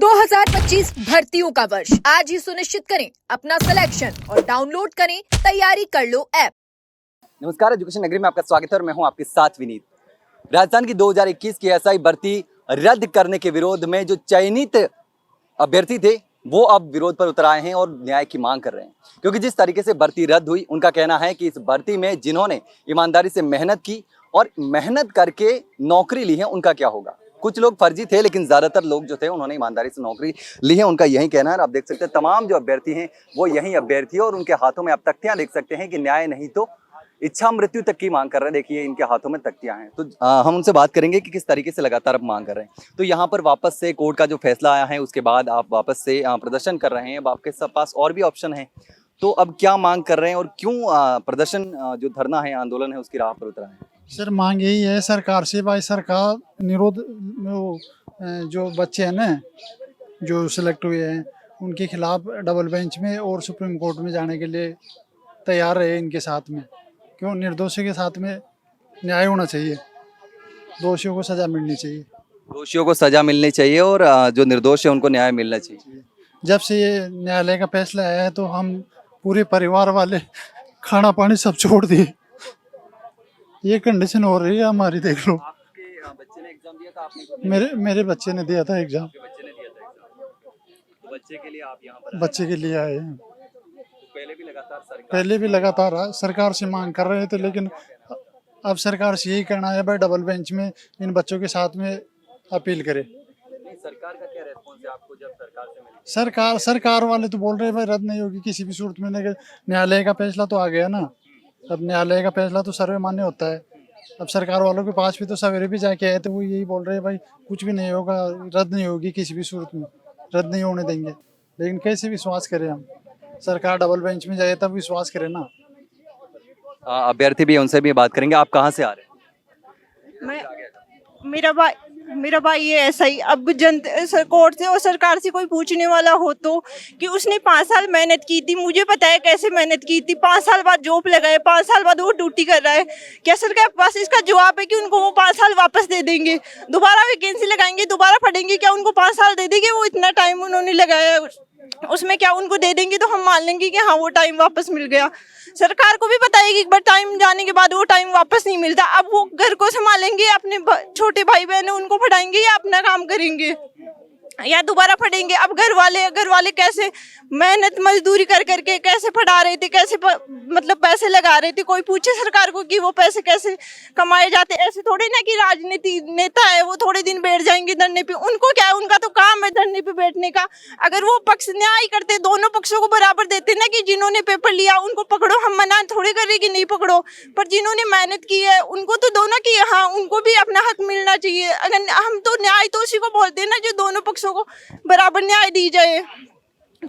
2025 भर्तियों का वर्ष आज ही सुनिश्चित करें अपना सिलेक्शन और डाउनलोड करें तैयारी कर लो ऐप। नमस्कार, एजुकेशन नगरी में आपका स्वागत है और मैं हूं आपके साथ विनीत। राजस्थान की 2021 की एसआई भर्ती रद्द करने के विरोध में जो चयनित अभ्यर्थी थे वो अब विरोध पर उतर आए हैं और न्याय की मांग कर रहे हैं, क्योंकि जिस तरीके से भर्ती रद्द हुई, उनका कहना है कि इस भर्ती में जिन्होंने ईमानदारी से मेहनत की और मेहनत करके नौकरी ली है उनका क्या होगा। कुछ लोग फर्जी थे, लेकिन ज्यादातर लोग जो थे उन्होंने ईमानदारी से नौकरी ली है, उनका यही कहना है। आप देख सकते हैं तमाम जो अभ्यर्थी हैं वो यही अभ्यर्थी है और उनके हाथों में आप तख्तियां देख सकते हैं कि न्याय नहीं तो इच्छा मृत्यु तक की मांग कर रहे हैं। देखिए इनके हाथों में तख्तियां हैं। तो हम उनसे बात करेंगे कि किस तरीके से लगातार अब मांग कर रहे हैं। तो यहाँ पर वापस से कोर्ट का जो फैसला आया है उसके बाद आप वापस से प्रदर्शन कर रहे हैं। अब आपके सब पास और भी ऑप्शन है, तो अब क्या मांग कर रहे हैं और क्यों प्रदर्शन जो धरना है, आंदोलन है, उसकी राह पर उतरा है? सर मांग यही है सरकार से, भाई सरकार निरोध जो बच्चे हैं ना जो सिलेक्ट हुए हैं उनके खिलाफ डबल बेंच में और सुप्रीम कोर्ट में जाने के लिए तैयार रहे। इनके साथ में क्यों निर्दोषियों के साथ में न्याय होना चाहिए, दोषियों को सजा मिलनी चाहिए। दोषियों को सजा मिलनी चाहिए और जो निर्दोष है उनको न्याय मिलना चाहिए। जब से ये न्यायालय का फैसला आया है तो हम पूरे परिवार वाले खाना पानी सब छोड़ दिए। ये कंडीशन हो रही है हमारी, देख लो। आपके बच्चे ने एग्जाम दिया था? आपने? मेरे बच्चे ने दिया था एग्जाम। बच्चे ने दिया था एग्जाम, तो बच्चे के लिए आप यहाँ पर बच्चे के लिए आए हैं। पहले भी लगातार सरकार से मांग कर रहे थे, लेकिन अब सरकार से यही करना है भाई डबल बेंच में इन बच्चों के साथ में अपील करे। सरकार का क्या रेस्पॉन्स है आपको जब सरकार से मिले? सरकार वाले तो बोल रहे हैं भाई रद्द नहीं होगी किसी भी सूरत में। न्यायालय का फैसला तो आ गया ना, अब न्यायालय का फैसला तो सर्वमान्य होता है। अब सरकार वालों के पास भी तो सवेरे भी जाके आए थे, वो यही बोल रहे हैं भाई कुछ भी नहीं होगा, रद्द नहीं होगी किसी भी सूरत में, रद्द नहीं होने देंगे। लेकिन कैसे विश्वास करें हम? सरकार डबल बेंच में जाए तब विश्वास करें ना। अभ्यर्थी भी, उनसे भी बात करेंगे। आप कहाँ से आ रहे हैं? मेरा भाई ये ऐसा ही, अब कोर्ट से और सरकार से कोई पूछने वाला हो तो कि उसने 5 साल मेहनत की थी, मुझे पता है कैसे मेहनत की थी। 5 साल बाद जॉब लगाए, 5 साल बाद वो ड्यूटी कर रहा है। क्या सरकार के पास इसका जवाब है कि उनको वो 5 साल वापस दे देंगे? दोबारा वैकेंसी लगाएंगे, दोबारा पढ़ेंगे, क्या उनको 5 साल दे देंगे? वो इतना टाइम उन्होंने लगाया उसमें क्या उनको दे देंगे तो हम मान लेंगे कि हाँ वो टाइम वापस मिल गया? सरकार को भी पता है कि एक बार टाइम जाने के बाद वो टाइम वापस नहीं मिलता। अब वो घर को संभालेंगे, अपने छोटे भाई बहन है उनको पढ़ाएंगे या अपना काम करेंगे या दोबारा पढ़ेंगे? अब घर वाले कैसे मेहनत मजदूरी कर करके कैसे पढ़ा रहे थे, कैसे मतलब पैसे लगा रहे थे? कोई पूछे सरकार को कि वो पैसे कैसे कमाए जाते? ऐसे थोड़ी ना कि राजनीति नेता है वो थोड़े दिन बैठ जाएंगे धरने पे। उनको क्या है, उनका तो काम है धरने पे बैठने का। अगर वो पक्ष न्याय करते, दोनों पक्षों को बराबर देते ना कि जिन्होंने पेपर लिया उनको पकड़ो, हम मना थोड़ी कर रहे कि नहीं पकड़ो, पर जिन्होंने मेहनत की है उनको तो दोनों की हाँ उनको भी अपना हक मिलना चाहिए। अगर हम तो न्याय तो उसी को बोलते हैं ना जो दोनों पक्षों को बराबर न्याय दी जाए।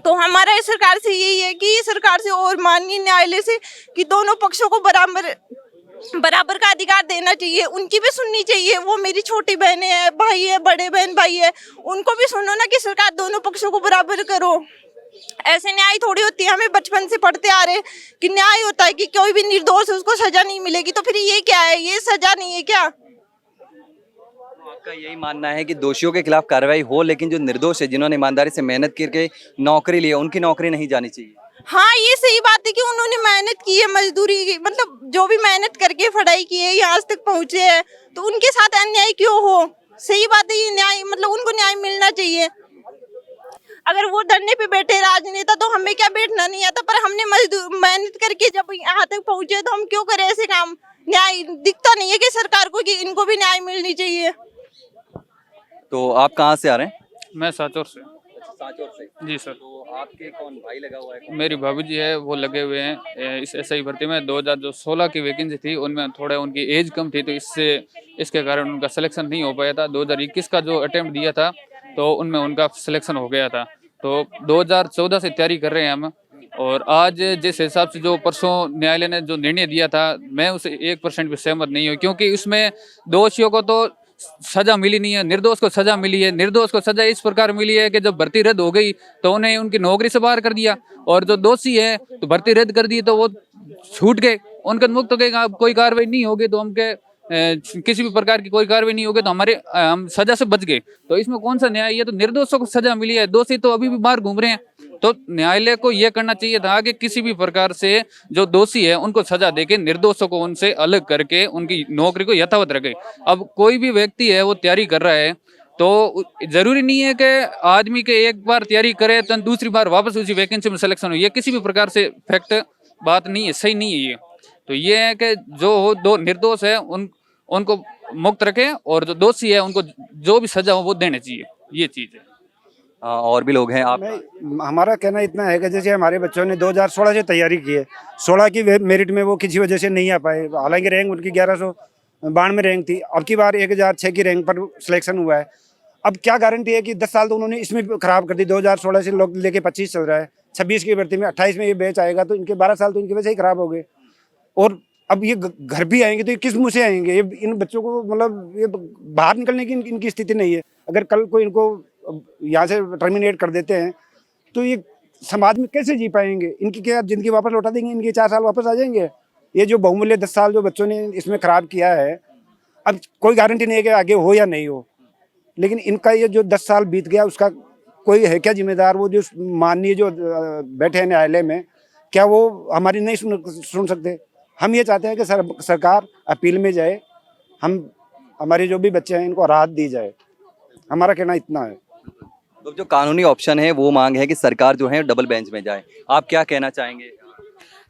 तो हमारा इस सरकार से यही है कि सरकार से और माननीय न्यायालय से कि दोनों पक्षों को बराबर का अधिकार देना चाहिए, उनकी भी सुननी चाहिए। वो मेरी छोटी बहनें हैं, भाई है, बड़े बहन भाई है, उनको भी सुनो ना कि सरकार दोनों पक्षों को बराबर करो। ऐसे न्याय थोड़ी होती है। हमें बचपन से पढ़ते आ रहे कि न्याय होता है कि कोई भी निर्दोष है उसको सजा नहीं मिलेगी, तो फिर ये क्या है? ये सजा नहीं है क्या? आपका यही मानना है कि दोषियों के खिलाफ कार्रवाई हो, लेकिन जो निर्दोष है जिन्होंने ईमानदारी से मेहनत करके नौकरी ली है उनकी नौकरी नहीं जानी चाहिए? हाँ ये सही बात है कि उन्होंने मेहनत की है, मजदूरी की, मतलब जो भी मेहनत करके पढ़ाई की है यहाँ तक पहुँचे हैं, तो उनके साथ अन्याय क्यों हो? सही बात है, ये न्याय मतलब उनको न्याय मिलना चाहिए। अगर वो धरने पे बैठे राजनेता तो हमें क्या बैठना नहीं आता, पर हमने मेहनत करके जब यहाँ तक पहुँचे तो हम क्यों करें ऐसे काम? न्याय दिखता नहीं है कि सरकार को कि इनको भी न्याय मिलनी चाहिए। तो आप कहाँ से आ रहे हैं? मैं साचौर से। साचौर से? जी सर। तो आपके कौन भाई लगा हुआ है? मेरी भाभी जी है वो लगे हुए हैं इस एसआई भर्ती में। 2016 की वैकेंसी थी, उनमें थोड़ा उनकी एज कम थी तो इसके कारण उनका सिलेक्शन नहीं हो पाया था। 2021 का जो अटेम्प्ट दिया था तो उनमें उनका सिलेक्शन हो गया था। तो 2014 से तैयारी कर रहे हैं हम। और आज जिस हिसाब से जो परसों न्यायालय ने जो निर्णय दिया था मैं उसे 1% भी सहमत नहीं हूँ, क्योंकि उसमें दोषियों को तो सजा मिली नहीं है, निर्दोष को सजा मिली है। निर्दोष को सजा इस प्रकार मिली है कि जब भर्ती रद्द हो गई तो उन्हें उनकी नौकरी से बाहर कर दिया, और जो दोषी है तो भर्ती रद्द कर दी तो वो छूट गए, उनका मुक्त हो गए। कोई कार्रवाई नहीं होगी तो किसी भी प्रकार की कोई कार्रवाई नहीं होगी तो हम सजा से बच गए। तो इसमें कौन सा न्याय है? तो निर्दोषों को सजा मिली है, दोषी तो अभी भी बाहर घूम रहे हैं। तो न्यायालय को यह करना चाहिए था कि किसी भी प्रकार से जो दोषी है उनको सजा देके निर्दोषों को उनसे अलग करके उनकी नौकरी को यथावत रखे। अब कोई भी व्यक्ति है वो तैयारी कर रहा है तो जरूरी नहीं है कि आदमी के एक बार तैयारी करे तो दूसरी बार वापस उसी वैकेंसी में सिलेक्शन हो। ये किसी भी प्रकार से फैक्ट बात नहीं है, सही नहीं है ये। तो ये है कि जो दो निर्दोष है उनको मुक्त रखे और जो दोषी है उनको जो भी सजा हो वो देनी चाहिए, ये चीज है। और भी लोग हैं आप? हमारा कहना इतना है कि जैसे हमारे बच्चों ने 2016 से तैयारी की है, 16 की मेरिट में वो किसी वजह से नहीं आ पाए, हालांकि रैंक उनकी 1192 रैंक थी। अब की बार 1006 की रैंक पर सिलेक्शन हुआ है। अब क्या गारंटी है कि 10 साल तो उन्होंने इसमें खराब कर दी। 2016 से लोग लेके 25 चल रहा है, 26 की भर्ती में 28 में ये बैच आएगा तो इनके 12 साल तो इनकी वजह ही खराब हो गए। और अब ये घर भी आएंगे तो ये किस मुँह से आएंगे? ये इन बच्चों को मतलब ये बाहर निकलने की इनकी स्थिति नहीं है। अगर कल को इनको यहाँ से टर्मिनेट कर देते हैं तो ये समाज में कैसे जी पाएंगे? इनकी क्या जिंदगी वापस लौटा देंगे? इनके 4 साल वापस आ जाएंगे? ये जो बहुमूल्य 10 साल जो बच्चों ने इसमें खराब किया है, अब कोई गारंटी नहीं है कि आगे हो या नहीं हो, लेकिन इनका ये जो 10 साल बीत गया उसका कोई है क्या जिम्मेदार? वो जो माननीय जो बैठे हैं न्यायालय में, क्या वो हमारी नहीं सुन सकते? हम ये चाहते हैं कि सरकार अपील में जाए, हमारे जो भी बच्चे हैं इनको राहत दी जाए। हमारा कहना इतना है। तो जो कानूनी ऑप्शन है वो मांग है कि सरकार जो है डबल बेंच में जाए। आप क्या कहना चाहेंगे?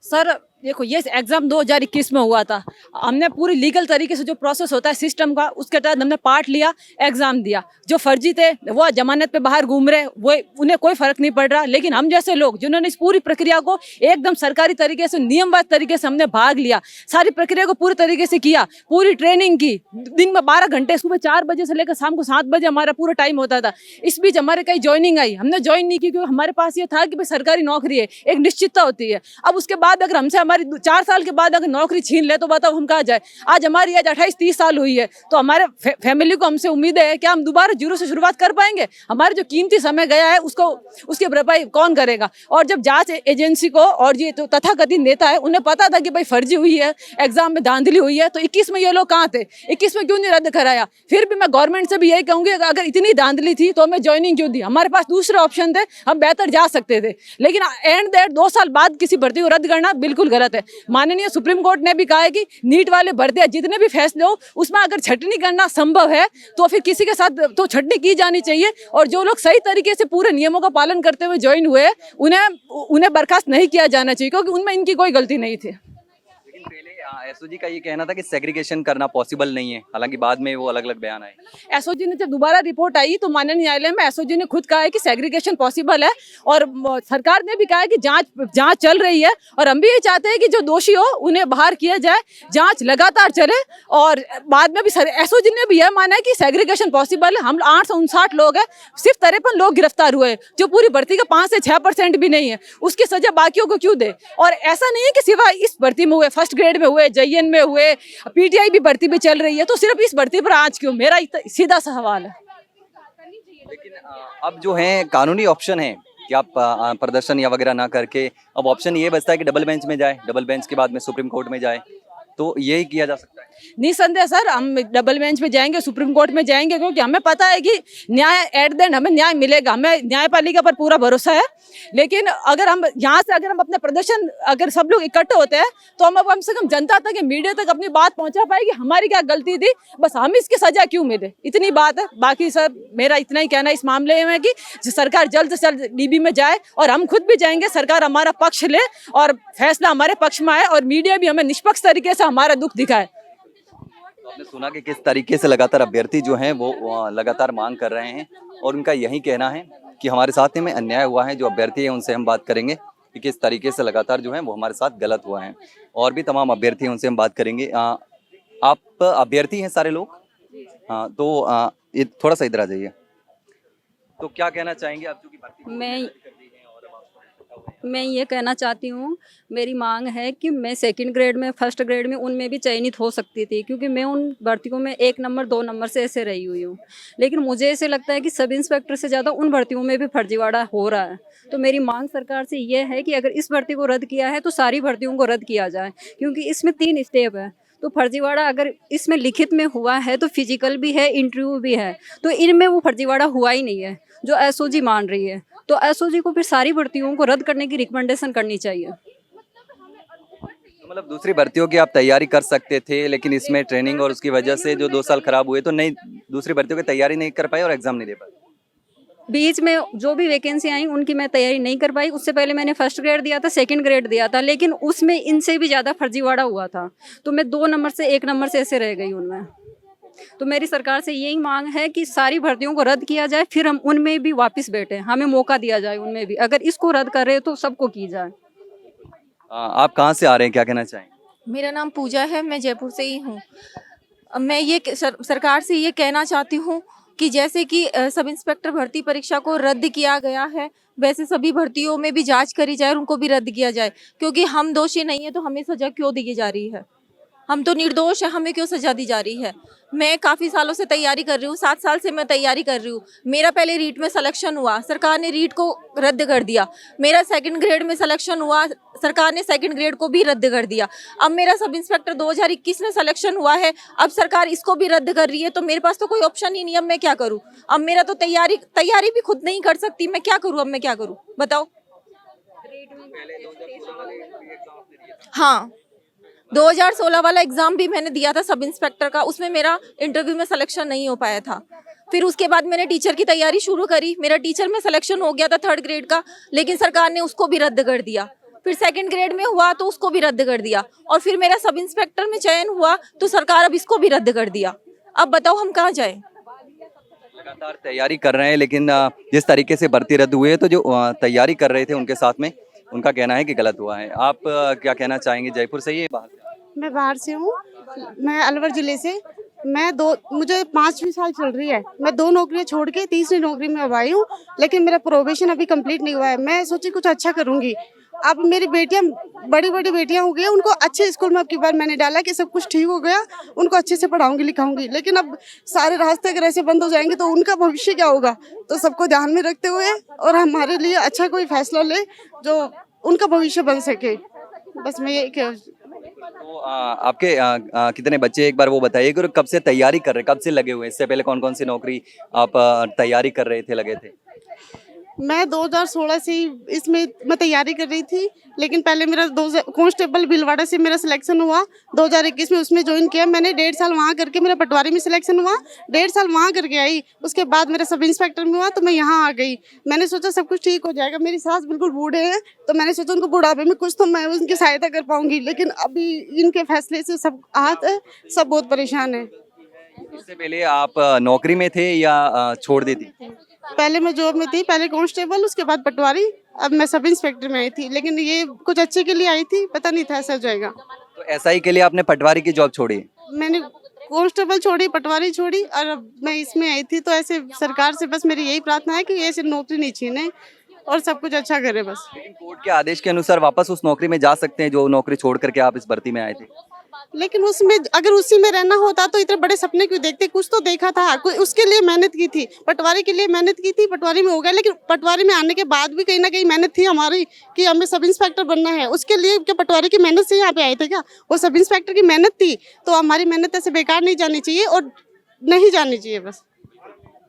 सर देखो, ये एग्जाम 2021 में हुआ था। हमने पूरी लीगल तरीके से जो प्रोसेस होता है सिस्टम का, उसके तहत हमने पार्ट लिया, एग्जाम दिया। जो फर्जी थे वो जमानत पे बाहर घूम रहे, वो उन्हें कोई फर्क नहीं पड़ रहा। लेकिन हम जैसे लोग जिन्होंने इस पूरी प्रक्रिया को एकदम सरकारी तरीके से, नियमबद्ध तरीके से हमने भाग लिया, सारी प्रक्रिया को पूरी तरीके से किया, पूरी ट्रेनिंग की, दिन में 12 घंटे, सुबह 4 बजे से लेकर शाम को 7 बजे हमारा पूरा टाइम होता था। इस बीच हमारे कहीं ज्वाइनिंग आई, हमने ज्वाइन नहीं की क्योंकि हमारे पास ये था कि भाई सरकारी नौकरी है, एक निश्चितता होती है। अब उसके बाद अगर हमसे हमारी 4 साल के बाद अगर नौकरी छीन ले तो बताओ हम कहाँ जाए? आज हमारी एज 28-30 साल हुई है तो हमारे फैमिली को हमसे उम्मीद है कि हम दोबारा जीरो से शुरुआत कर पाएंगे? हमारे जो कीमती समय गया है उसकी भरपाई कौन करेगा? और जब जांच एजेंसी को और ये तो तथाकथित नेता है उन्हें पता था कि भाई फर्जी हुई है, एग्जाम में धांधली हुई है, तो 21 में ये लोग कहाँ थे? 21 में क्यों नहीं रद्द कराया? फिर भी मैं गवर्नमेंट से भी यही कहूंगी, अगर इतनी धांधली थी तो हमें ज्वाइनिंग क्यों दी? हमारे पास दूसरे ऑप्शन थे, हम बेहतर जा सकते थे। लेकिन एंड दैट 2 साल बाद किसी भर्ती को रद्द करना बिल्कुल गलत है। माननीय सुप्रीम कोर्ट ने भी कहा है कि नीट वाले भर्तियां जितने भी फैसले हो उसमें अगर छटनी करना संभव है तो फिर किसी के साथ तो छटनी की जानी चाहिए। और जो लोग सही तरीके से पूरे नियमों का पालन करते हुए ज्वाइन हुए उन्हें बर्खास्त नहीं किया जाना चाहिए क्योंकि उनमें इनकी कोई गलती नहीं थी। लेकिन पहले एसओजी का ये कहना था कि सेग्रीगेशन करना पॉसिबल नहीं है, हालांकि बाद में वो अलग अलग बयान आए। एसओजी ने जब दोबारा रिपोर्ट आई तो माननीय न्यायालय में एसओजी ने खुद कहा है कि सेग्रीगेशन पॉसिबल है और सरकार ने भी कहा है कि जांच चल रही है और हम भी ये चाहते हैं कि जो दोषी हो उन्हें बाहर किया जाए, जांच लगातार चले। और बाद में भी एसओजी ने भी यह माना है कि सेग्रीगेशन पॉसिबल है। हम 859 लोग हैं, सिर्फ 53 लोग गिरफ्तार हुए जो पूरी भर्ती का 5 से 6% भी नहीं है, उसकी सजा बाकियों को क्यों दे? और ऐसा नहीं है कि सिवाय इस भर्ती में हुए, फर्स्ट ग्रेड में हुए, JN में हुए, PTI भी भर्ती भी चल रही है, तो सिर्फ इस भर्ती पर आज क्यों? मेरा सीधा सा सवाल है। लेकिन अब जो है कानूनी ऑप्शन है कि आप प्रदर्शन या वगैरह ना करके अब ऑप्शन ये बचता है कि डबल बेंच में जाए, डबल बेंच के बाद में सुप्रीम कोर्ट में जाए, तो यही किया जा सकता है। निसंदेह सर, हम डबल बेंच पे जाएंगे, सुप्रीम कोर्ट में जाएंगे क्योंकि हमें पता है कि न्याय एट द एंड हमें न्याय मिलेगा, हमें न्यायपालिका पर पूरा भरोसा है। लेकिन अगर हम यहाँ से अगर हम अपने प्रदर्शन अगर सब लोग इकट्ठे होते हैं तो हम कम से कम जनता तक, मीडिया तक अपनी बात पहुँचा पाएगी हमारी क्या गलती थी, बस हम इसकी सजा क्यों मिले, इतनी बात है। बाकी सर मेरा इतना ही कहना है इस मामले में कि सरकार जल्द से जल्द DB में जाए और हम खुद भी जाएंगे, सरकार हमारा पक्ष ले और फैसला हमारे पक्ष में आए और मीडिया भी हमें निष्पक्ष तरीके से हमारा दुख दिखाए। आपने सुना कि किस तरीके से लगातार अभ्यर्थी जो हैं वो लगातार मांग कर रहे हैं और उनका यही कहना है कि हमारे साथ में अन्याय हुआ है। जो अभ्यर्थी हैं उनसे हम बात करेंगे कि किस तरीके से लगातार जो है वो हमारे साथ गलत हुआ है। और भी तमाम अभ्यर्थी हैं उनसे हम बात करेंगे। आप अभ्यर्थी हैं सारे लोग? हाँ, तो ये थोड़ा सा इधर आ जाइए। तो क्या कहना चाहेंगे आप? चूंकि भर्ती मैं ये कहना चाहती हूँ, मेरी मांग है कि मैं सेकंड ग्रेड में, फर्स्ट ग्रेड में उनमें भी चयनित हो सकती थी क्योंकि मैं उन भर्तियों में 1 नंबर 2 नंबर से ऐसे रही हुई हूँ। लेकिन मुझे ऐसे लगता है कि सब इंस्पेक्टर से ज़्यादा उन भर्तियों में भी फर्जीवाड़ा हो रहा है। तो मेरी मांग सरकार से ये है कि अगर इस भर्ती को रद्द किया है तो सारी भर्तियों को रद्द किया जाए क्योंकि इसमें 3 स्टेप है। तो फर्जीवाड़ा अगर इसमें लिखित में हुआ है तो फिजिकल भी है, इंटरव्यू भी है, तो इनमें वो फर्जीवाड़ा हुआ ही नहीं है जो एसओजी मान रही है। तो एसओजी को फिर सारी भर्तियों को रद्द करने की रिकमेंडेशन करनी चाहिए। तो मतलब दूसरी भर्तियों की आप तैयारी कर सकते थे, लेकिन इसमें ट्रेनिंग और उसकी वजह से जो 2 साल खराब हुए तो नहीं, दूसरी भर्तियों की तैयारी नहीं कर पाए और एग्जाम नहीं दे पाए। बीच में जो भी वैकेंसी आई उनकी मैं तैयारी नहीं कर पाई। उससे पहले मैंने फर्स्ट ग्रेड दिया था, सेकंड ग्रेड दिया था, लेकिन उसमें इनसे भी ज़्यादा फर्जीवाड़ा हुआ था। तो मैं 2 नंबर से 1 नंबर से ऐसे रह गई उनमें। तो मेरी सरकार से यही मांग है कि सारी भर्तियों को रद्द किया जाए, फिर हम उनमें भी वापस बैठे, हमें मौका दिया जाए उनमें भी। अगर इसको रद्द कर रहे हो तो सबको की जाए। आप कहाँ से आ रहे हैं, क्या कहना चाहेंगे? मेरा नाम पूजा है, मैं जयपुर से ही हूँ। मैं ये सरकार से ये कहना चाहती हूँ कि जैसे कि सब इंस्पेक्टर भर्ती परीक्षा को रद्द किया गया है, वैसे सभी भर्तियों में भी जांच करी जाए और उनको भी रद्द किया जाए, क्योंकि हम दोषी नहीं है तो हमें सजा क्यों दी जा रही है? हम तो निर्दोष है, हमें क्यों सजा दी जा रही है? मैं काफ़ी सालों से तैयारी कर रही हूँ, 7 साल से मैं तैयारी कर रही हूँ। मेरा पहले रीट में सिलेक्शन हुआ, सरकार ने रीट को रद्द कर दिया। मेरा सेकंड ग्रेड में सिलेक्शन हुआ, सरकार ने सेकंड ग्रेड को भी रद्द कर दिया। अब मेरा सब इंस्पेक्टर 2021 में सिलेक्शन हुआ है, अब सरकार इसको भी रद्द कर रही है, तो मेरे पास तो कोई ऑप्शन ही नहीं। अब मैं क्या करूँ? अब मेरा तो तैयारी भी खुद नहीं कर सकती, मैं क्या करूँ? अब मैं क्या करूँ बताओ? हाँ, 2016 वाला एग्जाम भी मैंने दिया था सब इंस्पेक्टर का, उसमें मेरा इंटरव्यू में सिलेक्शन नहीं हो पाया था। फिर उसके बाद मैंने टीचर की तैयारी शुरू करी, मेरा टीचर में सिलेक्शन हो गया था 3rd ग्रेड का, लेकिन सरकार ने उसको भी रद्द कर दिया। फिर 2nd ग्रेड में हुआ तो उसको भी रद्द कर दिया, और फिर मेरा सब इंस्पेक्टर में चयन हुआ तो सरकार अब इसको भी रद्द कर दिया। अब बताओ हम कहाँ जाएं? लगातार तैयारी कर रहे हैं, लेकिन जिस तरीके से भर्ती रद्द हुई है तो जो तैयारी कर रहे थे उनके साथ में उनका कहना है कि गलत हुआ है। आप क्या कहना चाहेंगे? जयपुर से ही है, बाहर से? मैं बाहर से हूँ, मैं अलवर जिले से। मुझे 5वीं साल चल रही है, मैं 2 नौकरियाँ छोड़ के तीसरी नौकरी में अब आई हूँ, लेकिन मेरा प्रोबेशन अभी कंप्लीट नहीं हुआ है। मैं सोची कुछ अच्छा करूँगी। अब मेरी बेटियाँ बड़ी बेटियाँ हो गई, उनको अच्छे स्कूल में अब की बार मैंने डाला कि सब कुछ ठीक हो गया, उनको अच्छे से पढ़ाऊंगी लिखाऊंगी। लेकिन अब सारे रास्ते अगर ऐसे बंद हो जाएंगे तो उनका भविष्य क्या होगा? तो सबको ध्यान में रखते हुए और हमारे लिए अच्छा कोई फैसला ले जो उनका भविष्य बन सके, बस मैं यही कह। तो आपके कितने बच्चे, एक बार वो बताइए कि कब से तैयारी कर रहे, कब से लगे हुए? इससे पहले कौन कौन सी नौकरी आप तैयारी कर रहे थे, लगे थे? मैं 2016 से ही इसमें मैं तैयारी कर रही थी, लेकिन पहले मेरा कांस्टेबल भीलवाड़ा से मेरा सिलेक्शन हुआ 2021 में, उसमें ज्वाइन किया मैंने। 1.5 साल वहाँ करके मेरा पटवारी में सिलेक्शन हुआ, 1.5 साल वहाँ करके आई। उसके बाद मेरा सब इंस्पेक्टर में हुआ तो मैं यहाँ आ गई। मैंने सोचा सब कुछ ठीक हो जाएगा। मेरी सास बिल्कुल बूढ़े हैं तो मैंने सोचा उनको बुढ़ापे में कुछ तो मैं उनकी सहायता कर पाऊंगी, लेकिन अभी इनके फैसले से सब आहत है, सब बहुत परेशान है। इससे पहले आप नौकरी में थे या छोड़ दी थी? पहले मैं जॉब में थी, पहले कांस्टेबल, उसके बाद पटवारी, अब मैं सब इंस्पेक्टर में आई थी। लेकिन ये कुछ अच्छे के लिए आई थी, पता नहीं था ऐसा हो जाएगा। तो एसआई के लिए आपने पटवारी की जॉब छोड़ी? मैंने कांस्टेबल छोड़ी, पटवारी छोड़ी और अब मैं इसमें आई थी। तो ऐसे सरकार से बस मेरी यही प्रार्थना है कि ऐसे नौकरी नहीं छीने और सब कुछ अच्छा करे बस। लेकिन कोर्ट के आदेश के अनुसार वापस उस नौकरी में जा सकते हैं जो नौकरी छोड़ करके आप इस भर्ती में आए थे। लेकिन उसमें अगर उसी में रहना होता तो इतने बड़े सपने क्यों देखते? कुछ तो देखा था, उसके लिए मेहनत की थी, पटवारी के लिए मेहनत की थी, पटवारी में हो गया। लेकिन पटवारी में आने के बाद भी कहीं ना कहीं मेहनत थी हमारी कि हमें सब इंस्पेक्टर बनना है। उसके लिए क्या पटवारी की मेहनत से यहाँ पे आए थे क्या? वो सब इंस्पेक्टर की मेहनत थी, तो हमारी मेहनत ऐसे बेकार नहीं जानी चाहिए और नहीं जानी चाहिए बस।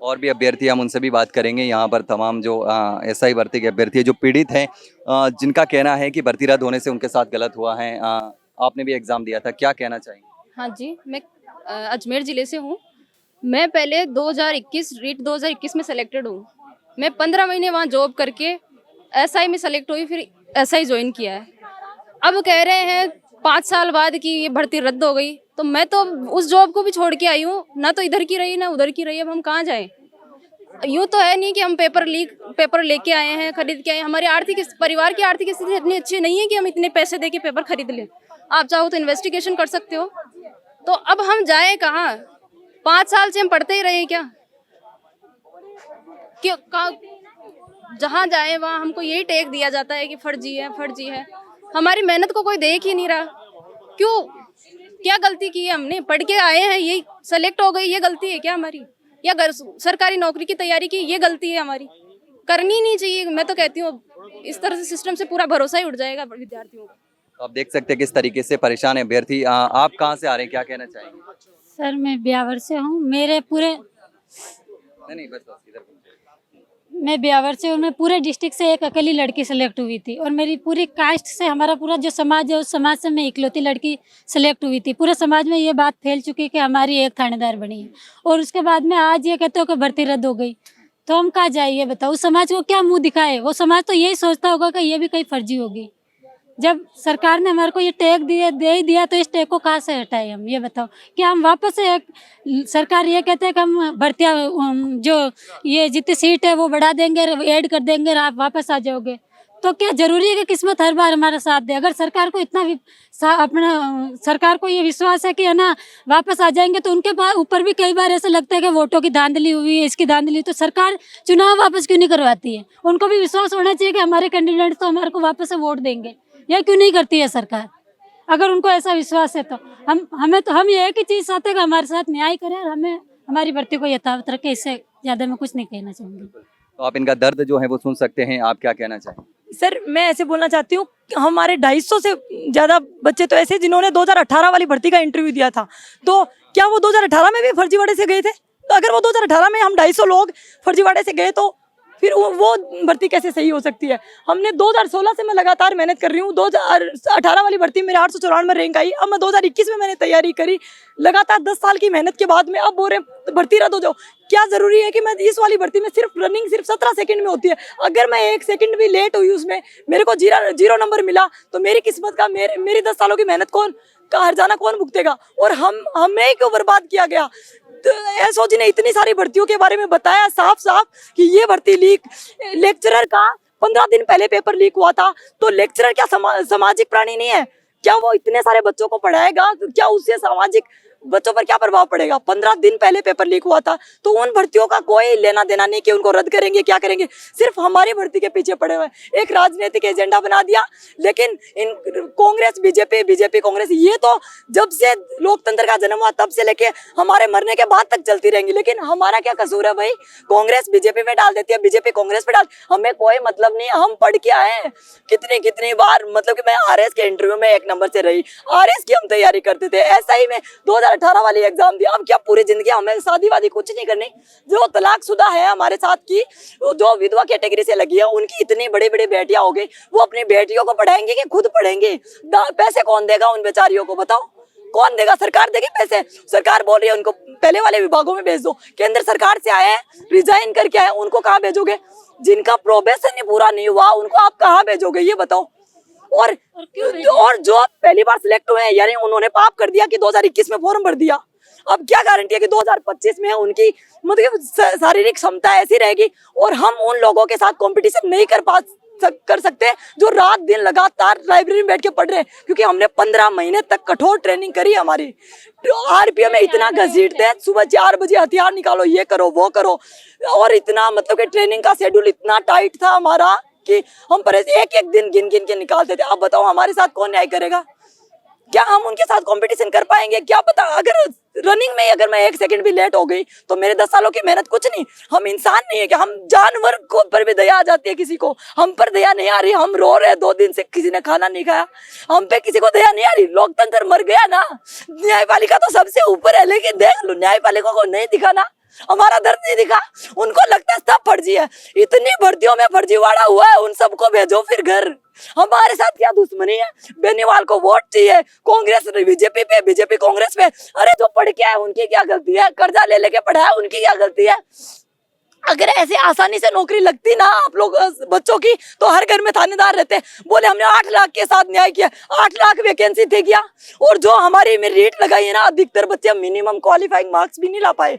और भी अभ्यर्थी, हम उनसे भी बात करेंगे। यहाँ पर तमाम जो एसआई भर्ती के अभ्यर्थी जो पीड़ित हैं, जिनका कहना है कि भर्ती रद्द होने से उनके साथ गलत हुआ है। आपने भी एग्जाम दिया था, क्या कहना चाहेंगे? हाँ जी, मैं अजमेर ज़िले से हूँ। मैं पहले 2021 में सेलेक्टेड हूँ। मैं 15 महीने वहाँ जॉब करके एसआई में सेलेक्ट हुई, फिर एसआई ज्वाइन किया है। अब कह रहे हैं 5 साल बाद कि ये भर्ती रद्द हो गई, तो मैं तो उस जॉब को भी छोड़ के आई हूँ, ना तो इधर की रही ना उधर की रही। अब हम कहाँ जाएँ? यूँ तो है नहीं कि हम पेपर लेके आए हैं, खरीद के आए हैं। हमारे परिवार की आर्थिक स्थिति इतनी अच्छी नहीं है कि हम इतने पैसे दे के पेपर खरीद लें। आप चाहो तो इन्वेस्टिगेशन कर सकते हो। तो अब हम जाएं कहाँ? 5 साल से हम पढ़ते ही रहे क्या? क्यों? जहाँ जाए वहाँ हमको यही टेक दिया जाता है कि फर्जी है। हमारी मेहनत को कोई देख ही नहीं रहा। क्यों? क्या गलती की है हमने? पढ़ के आए हैं, यही सेलेक्ट हो गई, ये गलती है क्या हमारी? या सरकारी नौकरी की तैयारी की, ये गलती है हमारी? करनी नहीं चाहिए। मैं तो कहती हूँ इस तरह से सिस्टम से पूरा भरोसा ही उठ जाएगा विद्यार्थियों का। आप देख सकते हैं किस तरीके से परेशान है अभ्यर्थी। आप कहाँ से आ रहे हैं, क्या कहना चाहेंगे? सर मैं ब्यावर से हूँ। मेरे पूरे नहीं बस इधर। मैं ब्यावर से हूँ। मैं पूरे डिस्ट्रिक्ट से एक अकेली लड़की सेलेक्ट हुई थी और मेरी पूरी कास्ट से हमारा पूरा जो समाज है उस समाज से मैं इकलौती लड़की सेलेक्ट हुई थी। पूरे समाज में ये बात फैल चुकी है कि हमारी एक थानेदार बनी है और उसके बाद में आज ये कहते हो कि भर्ती रद्द हो गई, तो हम कहाँ जाए? ये बताओ, उस समाज को क्या मुंह दिखाए? वो समाज तो यही सोचता होगा कि ये भी कहीं फर्जी होगी। जब सरकार ने हमारे को ये टैग दे ही दिया तो इस टैग को कहाँ से हटाए हम? ये बताओ। क्या हम वापस से सरकार ये कहते हैं कि हम भर्तियाँ जो ये जितनी सीट है वो बढ़ा देंगे, ऐड कर देंगे और आप वापस आ जाओगे? तो क्या जरूरी है कि किस्मत हर बार हमारा साथ दे? अगर सरकार को इतना अपना सरकार को ये विश्वास है कि है ना वापस आ जाएंगे, तो उनके ऊपर भी कई बार ऐसा लगता है कि वोटों की धांधली हुई है, इसकी धांधली, तो सरकार चुनाव वापस क्यों नहीं करवाती है? उनको भी विश्वास होना चाहिए कि हमारे कैंडिडेट तो हमारे को वापस से वोट देंगे। यह क्यों नहीं करती है सरकार? अगर उनको ऐसा विश्वास है तो हम ये एक ही चीज़ चाहते हैं कि हमारे साथ न्याय करें और हमें हमारी भर्ती को यथावत रखें। इससे ज़्यादा मैं कुछ नहीं कहना चाहूँगी। तो आप इनका दर्द जो है वो सुन सकते हैं, आप क्या कहना चाहेंगे? सर मैं ऐसे बोलना चाहती हूँ, हमारे 250 से ज़्यादा बच्चे तो ऐसे जिन्होंने 2018 वाली भर्ती का इंटरव्यू दिया था, तो क्या वो 2018 में भी फर्जीवाड़े से गए थे? तो अगर वो 2018 में हम 250 लोग फर्जीवाड़े से गए तो फिर वो भर्ती कैसे सही हो सकती है? हमने 2016 से मैं लगातार मेहनत कर रही हूँ। 2018 वाली भर्ती मेरे 894 रैंक आई। अब मैं 2021 में मैंने तैयारी करी लगातार 10 साल की मेहनत के बाद में। अब बोल रहे भर्ती रद्द हो जाओ। क्या जरूरी है कि मैं इस वाली भर्ती में सिर्फ रनिंग सिर्फ 17 सेकंड में होती है? अगर मैं 1 सेकंड भी लेट हुई उसमें, मेरे को जीरो नंबर मिला, तो मेरी किस्मत का मेरी 10 सालों की मेहनत का हर्जाना कौन भुगतेगा? और हमें क्यों बर्बाद किया गया? तो एसओजी ने इतनी सारी भर्तियों के बारे में बताया साफ साफ कि ये भर्ती लीक, लेक्चरर का 15 दिन पहले पेपर लीक हुआ था। तो लेक्चरर क्या सामाजिक प्राणी नहीं है? क्या वो इतने सारे बच्चों को पढ़ाएगा? तो क्या उससे सामाजिक बच्चों पर क्या प्रभाव पड़ेगा? 15 दिन पहले पेपर लीक हुआ था, तो उन भर्तियों का कोई लेना देना नहीं कि उनको रद्द करेंगे क्या करेंगे। सिर्फ हमारी भर्ती के पीछे पड़े हुए एक राजनीतिक एजेंडा बना दिया। लेकिन इन कांग्रेस बीजेपी कांग्रेस ये तो जब से लोकतंत्र का जन्म हुआ तब से लेके हमारे मरने के बाद तक चलती रहेंगी। लेकिन हमारा क्या कसूर है भाई? कांग्रेस बीजेपी में डाल देती है, बीजेपी कांग्रेस में डाल, हमें कोई मतलब नहीं है। हम पढ़ के आए हैं कितनी बार, मतलब कि मैं आरएस के इंटरव्यू में 1 नंबर से रही, आरएस की हम तैयारी करते थे। ऐसा ही में 2018 वाली एग्जाम दी। अब क्या पूरी जिंदगी हमें शादी वादी कुछ नहीं करनी? जो तलाकशुदा है हमारे साथ की, जो विधवा कैटेगरी से लगी है, उनकी इतनी बड़ी बेटियां हो गई, वो अपनी बेटियों को पढ़ाएंगे कि खुद पढ़ेंगे? पैसे कौन देगा उन बेचारियों को? बताओ कौन देगा? सरकार देगी पैसे? सरकार बोल रही है उनको पहले वाले विभागों में भेज दो। केंद्र सरकार से आए हैं, रिजाइन करके आए, उनको कहाँ भेजोगे? जिनका प्रोबेशन ही पूरा नहीं हुआ उनको आप कहाँ भेजोगे? ये बताओ। और जो पहली बार सिलेक्ट हुए हैं, यानी उन्होंने पाप कर दिया कि 2021 में फॉर्म भर दिया। अब क्या गारंटी है कि 2025 में उनकी मतलब शारीरिक क्षमता ऐसी रहेगी और हम उन लोगों के साथ कंपटीशन नहीं कर सकते जो रात दिन लगातार लाइब्रेरी में बैठ के पढ़ रहे हैं? क्योंकि हमने 15 महीने तक कठोर ट्रेनिंग करी। हमारी आरपीएफ में इतना घसीटते हैं, सुबह 4 बजे हथियार निकालो, ये करो वो करो, और इतना मतलब कि ट्रेनिंग का शेड्यूल इतना टाइट था हमारा कि हम पर एक दिन गिन के निकालते थे। अब बताओ हमारे साथ कौन न्याय करेगा? क्या हम उनके साथ कंपटीशन कर पाएंगे? क्या पता अगर रनिंग में अगर मैं 1 सेकंड भी लेट हो गई तो मेरे 10 सालों की मेहनत कुछ नहीं। हम इंसान नहीं है कि हम जानवर को पर भी दया आ जाती है किसी को? हम पर दया नहीं आ रही। हम रो रहे 2 दिन से, किसी ने खाना नहीं खाया, हम पे किसी को दया नहीं आ रही। लोकतंत्र मर गया ना। न्यायपालिका तो सबसे ऊपर है, लेकिन देख लो न्यायपालिका को नहीं दिखाना, हमारा दर्द नहीं दिखा। उनको लगता है सब फर्जी है। इतनी भर्तियों में फर्जीवाड़ा हुआ है, उन सबको भेजो फिर घर। हमारे साथ क्या दुश्मनी है? बेनीवाल को वोट चाहिए, कांग्रेस बीजेपी पे, बीजेपी कांग्रेस पे। अरे जो पढ़ के आए उनकी क्या गलती है? कर्जा ले लेके पढ़ाया उनकी क्या गलती है? अगर ऐसे आसानी से नौकरी लगती ना आप लोग बच्चों की, तो हर घर में थानेदार रहते। बोले हमने 8 लाख के साथ न्याय किया, 8 लाख वैकेंसी थी क्या? और जो हमारी मेरिट लगाई है ना, अधिकतर बच्चे मिनिमम क्वालिफाइंग मार्क्स भी नहीं ला पाए,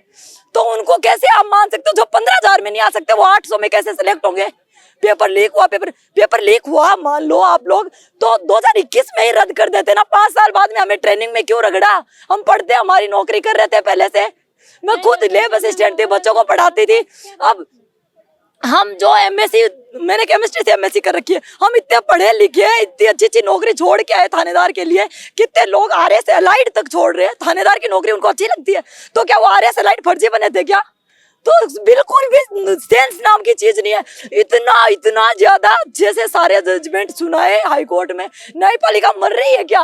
तो उनको कैसे आप मान सकते हो? जो 15,000 में नहीं आ सकते वो 800 में कैसे सिलेक्ट होंगे? पेपर लीक हुआ मान लो आप लोग, तो 2021 में ही रद्द कर देते ना। 5 साल बाद में हमें ट्रेनिंग में क्यों रगड़ा? हम पढ़ते, हमारी नौकरी कर रहे थे पहले से। मैं खुद लैब असिस्टेंट थी, बच्चों को पढ़ाती थी। अब हम जो एमएससी, मैंने केमिस्ट्री से एमएससी कर रखी है, हम इतने पढ़े लिखे हैं, इतनी अच्छी नौकरी छोड़ के आए थानेदार के लिए। कितने लोग आरएस एलाइड तक छोड़ रहे हैं, थानेदार की नौकरी उनको अच्छी लगती है। तो क्या वो आरएस एलाइड फर्जी बने थे क्या? तो बिल्कुल भी सेंस नाम की चीज नहीं है। इतना ज्यादा अच्छे से सारे जजमेंट सुनाए हाई कोर्ट में। न्यायपालिका मर रही है क्या?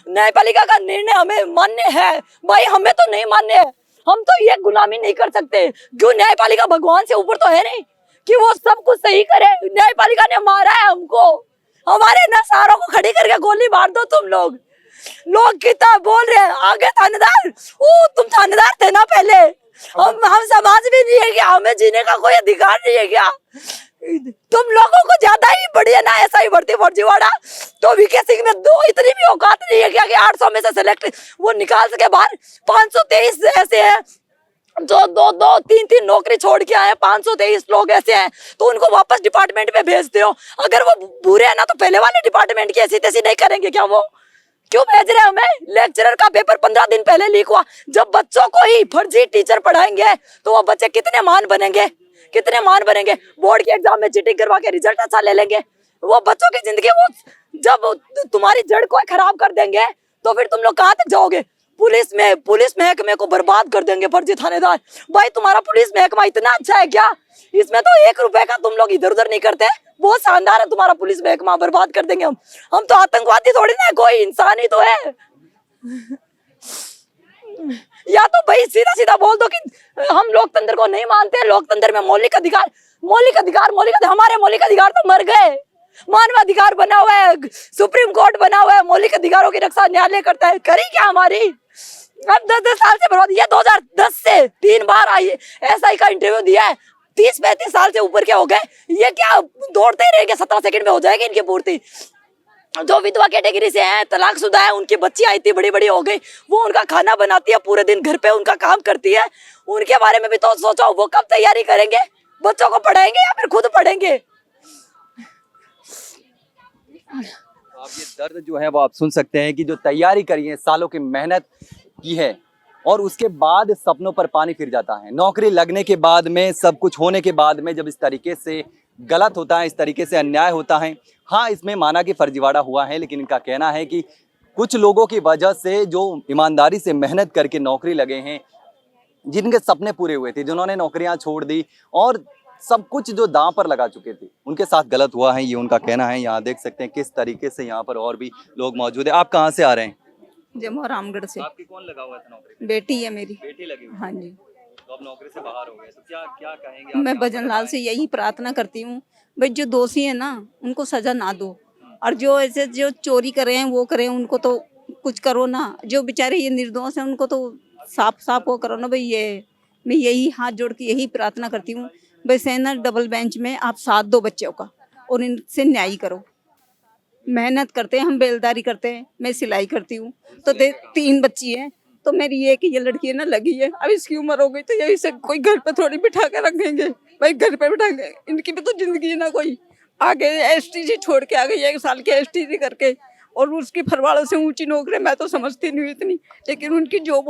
न्यायपालिका का निर्णय हमें मान्य है भाई, हमें तो नहीं मान्य है। हम तो ये गुलामी नहीं कर सकते। क्यों? न्यायपालिका भगवान से ऊपर तो है नहीं कि वो सब कुछ सही करे। न्यायपालिका ने मारा है हमको, हमारे नसारों को खड़ी करके गोली मार दो तुम लोग। लोग कितना बोल रहे हैं आगे थानेदार, तुम थानेदार थे ना पहले। हम समाज भी नहीं है क्या? हमें जीने का कोई अधिकार नहीं है क्या? तुम लोगों को ज्यादा ही बढ़िया ना ऐसा ही भर्ती फर्जीवाड़ा। तो वीके सिंह में दो इतनी भी औकात नहीं है क्या कि 800 में से सेलेक्ट वो निकाल सके बाहर? 523 ऐसे हैं जो दो तीन नौकरी छोड़ के आए। 523 लोग ऐसे हैं तो उनको वापस डिपार्टमेंट में भेजते हो। अगर वो बुरे हैं ना तो पहले वाले डिपार्टमेंट की ऐसी तैसी नहीं करेंगे क्या? वो क्यों भेज रहे हैं हमें? लेक्चरर का पेपर 15 दिन पहले लीक हुआ। जब बच्चों को ही फर्जी टीचर पढ़ाएंगे तो वो बच्चे कितने महान बनेंगे, कितने महान बनेंगे। बोर्ड के एग्जाम में चीटिंग करवा के रिजल्ट अच्छा ले लेंगे। वो बच्चों की जिंदगी वो जब तुम्हारी जड़ को खराब कर देंगे तो फिर तुम लोग कहाँ तक जाओगे? पुलिस महकमे को बर्बाद कर देंगे फर्जी थानेदार। भाई तुम्हारा पुलिस महकमा इतना अच्छा है क्या? इसमें तो 1 रुपए का तुम लोग इधर उधर नहीं करते। बहुत शानदार है तुम्हारा पुलिस महकमा, बर्बाद कर देंगे हम तो आतंकवादी थोड़ी ना, कोई इंसान ही तो है। या तो भाई सीधा सीधा बोल दो कि हम लोकतंत्र को नहीं मानते। लोकतंत्र में मौलिक अधिकार हमारे मौलिक अधिकार तो मर गए। मानवाधिकार बना हुआ है, सुप्रीम कोर्ट बना हुआ है, मौलिक अधिकारों की रक्षा न्यायालय करता है। करी क्या हमारी? अब 10 साल से बर्बाद। ये 2010 से 3 बार SI का इंटरव्यू दिया है। 30-35 साल से ऊपर के हो गए। ये क्या दौड़ते ही रहेंगे? 17 सेकंड में हो जाएगी इनकी पूर्ति। जो विधवा कैटेगरी से हैं, तलाकशुदा है, उनकी बच्ची आई थी बड़ी हो गई, वो उनका खाना बनाती है, पूरे दिन घर पे उनका काम करती है। उनके बारे में भी तो सोचो, वो कब तैयारी करेंगे? बच्चों को पढ़ाएंगे या फिर खुद पढ़ेंगे? आप ये दर्द जो है वो आप सुन सकते हैं कि जो तैयारी करी है, सालों की मेहनत की है और उसके बाद सपनों पर पानी फिर जाता है। नौकरी लगने के बाद में, सब कुछ होने के बाद में जब इस तरीके से गलत होता है, इस तरीके से अन्याय होता है। हाँ, इसमें माना कि फर्जीवाड़ा हुआ है, लेकिन इनका कहना है कि कुछ लोगों की वजह से जो ईमानदारी से मेहनत करके नौकरी लगे हैं, जिनके सपने पूरे हुए थे, जिन्होंने नौकरियां छोड़ दी और सब कुछ जो दांव पर लगा चुके थे, उनके साथ गलत हुआ है, ये उनका कहना है। यहाँ देख सकते हैं किस तरीके से यहाँ पर और भी लोग मौजूद है। आप कहाँ से आ रहे हैं? जम्मू रामगढ़ से। आपकी कौन लगा हुआ था नौकरी? बेटी है मेरी। बेटी लगी हुई? हाँ जी। तो अब नौकरी से बाहर हो गए, तो क्या कहेंगे? मैं भजन लाल से यही प्रार्थना करती हूँ, भाई जो दोषी है ना उनको सजा ना दो, और जो ऐसे जो चोरी कर रहे हैं वो करें, उनको तो कुछ करो ना। जो बेचारे ये निर्दोष हैं उनको तो साफ वो करो ना भाई। ये मैं यही हाथ जोड़ के यही प्रार्थना करती हूँ भाई, सेना डबल बेंच में आप साथ दो बच्चों का और इनसे न्याय करो। मेहनत करते हैं, हम बेलदारी करते हैं, मैं सिलाई करती हूँ, तो 3 बच्ची है, तो मेरी ये लड़की है ना लगी है, अब इसकी उम्र हो गई तो यही से कोई घर पे थोड़ी बिठा के रखेंगे भाई, घर पे बिठा के इनकी भी तो जिंदगी है ना। कोई आगे STG छोड़ के आ गई 1 साल के STG करके, और उसकी फरवाड़ों से ऊंची नौकरी मैं तो समझती नहीं इतनी, लेकिन उनकी जॉब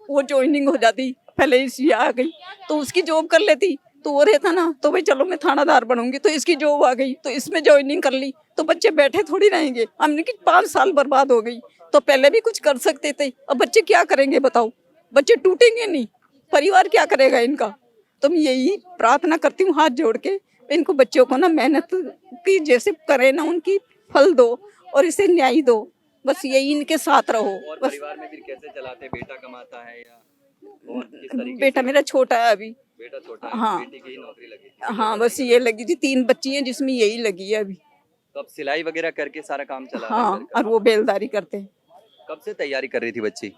वो ज्वाइनिंग हो जाती, पहले इसी आ गई तो उसकी जॉब कर लेती तो वो रहता ना, तो भाई चलो मैं थानादार बनूंगी, तो इसकी जॉब आ गई तो इसमें ज्वाइनिंग कर ली, तो बच्चे बैठे थोड़ी रहेंगे। हमने कि 5 साल बर्बाद हो गई, तो पहले भी कुछ कर सकते थे, अब बच्चे क्या करेंगे बताओ? बच्चे टूटेंगे नहीं, परिवार क्या करेगा इनका? तो मैं यही प्रार्थना करती हूँ हाथ जोड़ के, इनको बच्चों को ना मेहनत की जैसे करे ना, उनकी फल दो और इसे न्याय दो, बस यही इनके साथ रहो। और बस परिवार में फिर कैसे चलाते? बेटा कमाता है या और किस तरीके बेटा से? मेरा छोटा है अभी। बेटा छोटा है, हाँ। बेटी की ही नौकरी लगी थी। हाँ बस ये लगी थी, 3 बच्ची हैं जिसमें यही लगी है अभी। तो अब सिलाई वगैरह करके सारा काम चला रहे हैं हाँ, घर का। और वो बेलदारी करते हैं। कब से तैयारी कर रही थी बच्ची?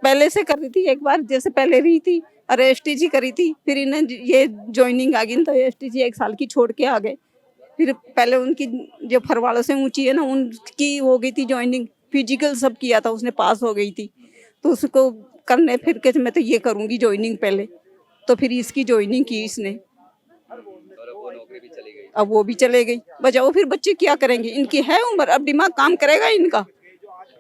पहले से कर रही थी, एक बार जैसे पहले रही थी और STG करी थी, फिर इन्हें ये ज्वाइनिंग आ गई तो STG 1 साल की छोड़ के आ गए। फिर पहले उनकी जो फरवाड़ों से ऊंची है ना, उनकी हो गई थी ज्वाइनिंग, फिजिकल सब किया था उसने, पास हो गई थी, तो उसको करने फिर के मैं तो ये करूँगी ज्वाइनिंग पहले, तो फिर इसकी ज्वाइनिंग की इसने, और अब वो नौकरी भी चली गई। अब वो भी चले गई। बजाओ फिर बच्चे क्या करेंगे? इनकी है उम्र, अब दिमाग काम करेगा इनका?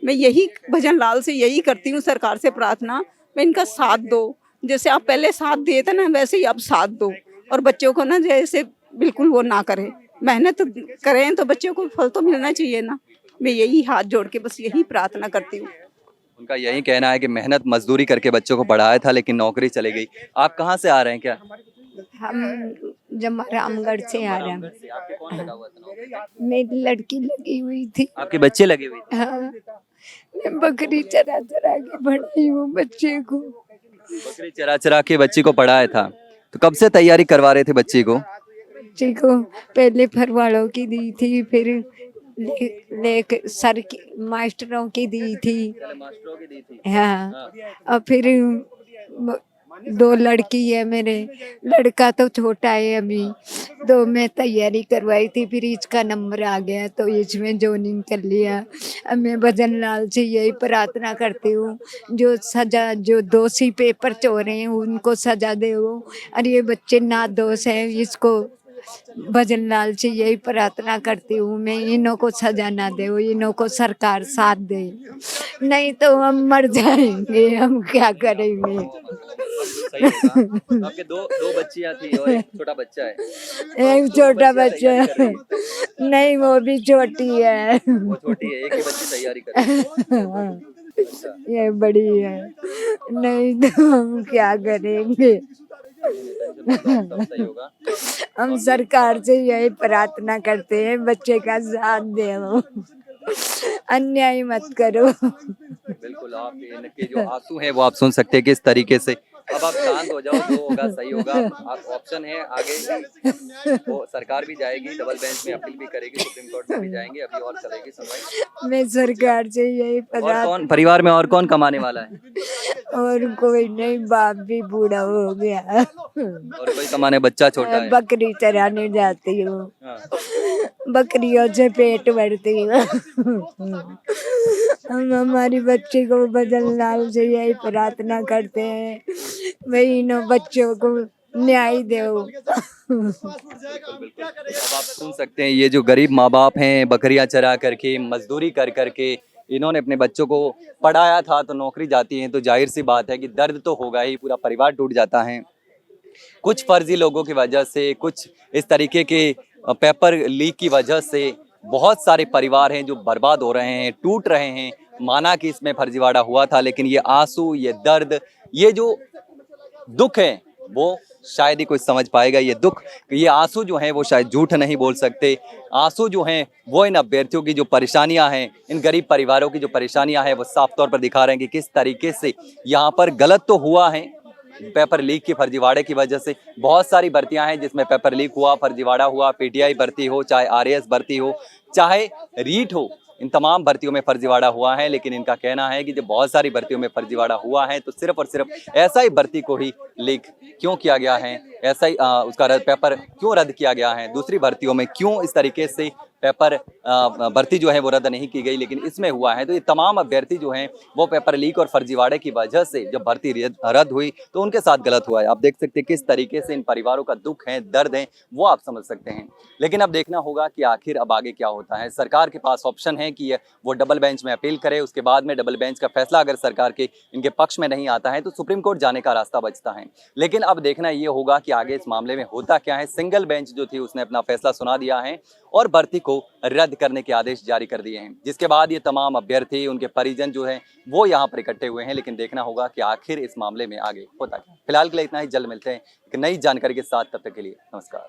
मैं यही भजन लाल से यही करती हूँ, सरकार से प्रार्थना, मैं इनका साथ दो, जैसे आप पहले साथ दिए थे ना वैसे ही अब साथ दो, और बच्चों को ना जैसे बिल्कुल वो ना करें, मेहनत करें तो बच्चों को फल तो मिलना चाहिए ना। मैं यही हाथ जोड़ के बस यही प्रार्थना करती हूँ। उनका यही कहना है कि मेहनत मजदूरी करके बच्चों को पढ़ाया था, लेकिन नौकरी चली गई। आप कहाँ से आ रहे हैं? क्या हम जमा रामगढ़ से आ रहे हैं। आपके कौन लगा हुआ था? मेरी लड़की लगी हुई थी। आपके बच्चे लगे हुए थे? हाँ, मैं बकरी चरा चरा के पढ़ाई हूँ बच्चे को। बकरी चरा चरा के बच्चे को पढ़ाया था, तो कब से तैयारी करवा रहे थे बच्चे को? बच्चे को पहले फरवाड़ों की दी थी, फिर ले सर की मास्टरों की दी थी। मास्टरों की दी थी। हाँ, और फिर 2 लड़की है मेरे, लड़का तो छोटा है अभी, तो मैं तैयारी करवाई थी, फिर इसका नंबर आ गया तो इसमें ज्वाइनिंग कर लिया। अब मैं भजन लाल से यही प्रार्थना करती हूँ, जो दोषी पेपर चोर हैं उनको सजा दे वो, और ये बच्चे ना दोष है, इसको भजन लाल से यही प्रार्थना करती हूँ मैं, इन्हों को सजा ना दे, इन्हों को सरकार साथ दे, नहीं तो हम मर जाएंगे, हम क्या करेंगे। आपके दो बच्चियां थी और एक छोटा बच्चा है। एक छोटा बच्चा है, नहीं वो भी छोटी है, वो छोटी है, एक ही बच्ची तैयारी कर रही है। ये बड़ी है, नहीं तो हम क्या करेंगे। सही होगा। हम सरकार से यही प्रार्थना करते हैं, बच्चे का साथ दे, अन्याय मत करो। बिल्कुल, आप इनके जो आंसू हैं वो आप सुन सकते हैं किस तरीके से। अब आप शांत हो जाओ, जो होगा सही होगा। आप ऑप्शन है आगे, वो सरकार भी जाएगी, डबल बेंच में अपील भी करेगी, सुप्रीम कोर्ट में भी जाएंगे, अभी और चलेगी सुनवाई। मैं सरकार से यही और कौन परिवार में और कौन कमाने वाला है? और कोई नहीं, बाप भी बूढ़ा हो गया, और कोई कमाने, बच्चा छोटा है। बकरी चराने जाती हूँ, हाँ। बकरियों से पेट भरती हूँ। हम हमारी बच्ची को भजन लाल से यही प्रार्थना करते हैं, भाई इन बच्चों को न्याय दो। अब आप सुन सकते हैं, ये जो गरीब माँ बाप हैं, बकरियां चरा करके, मजदूरी कर करके इन्होंने अपने बच्चों को पढ़ाया था, तो नौकरी जाती है तो जाहिर सी बात है कि दर्द तो होगा ही, पूरा परिवार टूट जाता है। कुछ फर्जी लोगों की वजह से, कुछ इस तरीके के पेपर लीक की वजह से बहुत सारे परिवार हैं जो बर्बाद हो रहे हैं, टूट रहे हैं। माना कि इसमें फर्जीवाड़ा हुआ था, लेकिन ये आंसू, ये दर्द, ये जो दुख है वो शायद ही कोई समझ पाएगा। ये दुख, ये आंसू जो हैं वो शायद झूठ नहीं बोल सकते। आंसू जो हैं वो इन अभ्यर्थियों की जो परेशानियां हैं, इन गरीब परिवारों की जो परेशानियां हैं, वो साफ तौर पर दिखा रहे हैं कि किस तरीके से यहाँ पर गलत तो हुआ है। पेपर लीक के फर्जीवाड़े की वजह से बहुत सारी भर्तियां हैं जिसमें पेपर लीक हुआ, फर्जीवाड़ा हुआ, पीटीआई भर्ती हो, चाहे आरएएस भर्ती हो, चाहे रीट हो, इन तमाम भर्तियों में फर्जीवाड़ा हुआ है। लेकिन इनका कहना है कि जब बहुत सारी भर्तियों में फर्जीवाड़ा हुआ है तो सिर्फ और सिर्फ ऐसा ही भर्ती को ही लीक क्यों किया गया है, ऐसा ही उसका पेपर क्यों रद्द किया गया है, दूसरी भर्तियों में क्यों इस तरीके से पेपर भर्ती जो है वो रद्द नहीं की गई, लेकिन इसमें हुआ है। तो ये तमाम अभ्यर्थी जो हैं वो पेपर लीक और फर्जीवाड़े की वजह से जब भर्ती रद्द हुई तो उनके साथ गलत हुआ है। आप देख सकते हैं किस तरीके से इन परिवारों का दुख है, दर्द है, वो आप समझ सकते हैं। लेकिन अब देखना होगा कि आखिर अब आगे क्या होता है। सरकार के पास ऑप्शन है कि वो डबल बेंच में अपील करे, उसके बाद में डबल बेंच का फैसला अगर सरकार के इनके पक्ष में नहीं आता है तो सुप्रीम कोर्ट जाने का रास्ता बचता है। लेकिन अब देखना ये होगा कि आगे इस मामले में होता क्या है। सिंगल बेंच जो थी उसने अपना फैसला सुना दिया है और भर्ती को रद्द करने के आदेश जारी कर दिए हैं, जिसके बाद ये तमाम अभ्यर्थी, उनके परिजन जो हैं वो यहाँ पर इकट्ठे हुए हैं। लेकिन देखना होगा कि आखिर इस मामले में आगे होता क्या। फिलहाल के लिए इतना ही, जल्द मिलते हैं एक नई जानकारी के साथ, तब तक के लिए नमस्कार।